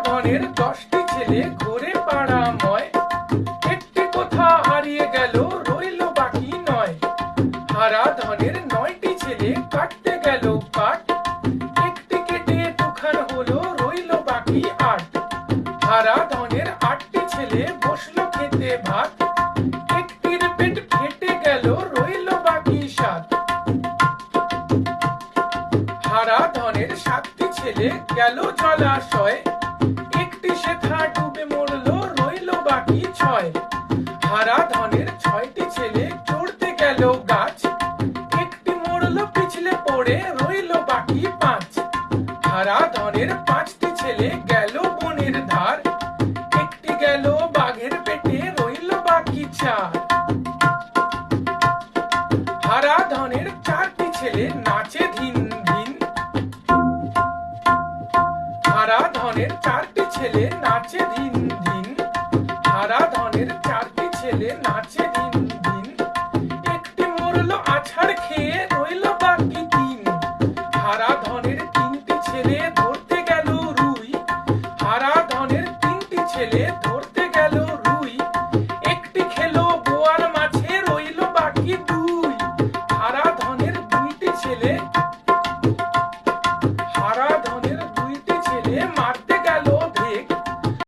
ধনের 10টি ছেলে ঘুরে পাড়াময়, একটি কোথা হারিয়ে গেল রইল বাকি 9। হারা ধনের 9টি ছেলে কাটতে গেল কাঠ, একটি কেটে দুখান হলো রইল বাকি 8। হারা ধনের 8টি ছেলে বসলো খেতে ভাত, একটির পেট ফেটে গেল রইল বাকি 7। হারা ধনের 7টি ছেলে গেল জলাশয়, একটি সেথা ডুবে মরলো রইল বাকি 6। হারা ধনের 6টি ছেলে চড়তে গেল গাছ, একটি মরলো পিছলে পড়ে রইল বাকি 5। হারা ধনের 5টি ছেলে গেল বনের ধার, একটি গেল বাঘের পেটে রইল বাকি 4। হারা ধনের 4টি ছেলে নাচে ধিন ধিন, হারা ধনের 4টি ছেলে নাচে ধিন ধিন। হারা ধনের 4টি ছেলে নাচে ধিন ধিন, একটি মরলো আছাড় খেয়ে রইল বাকি 3। হারা ধনের 3টি ছেলে ধরতে গেল রুই, হারা ধনের 3টি ছেলে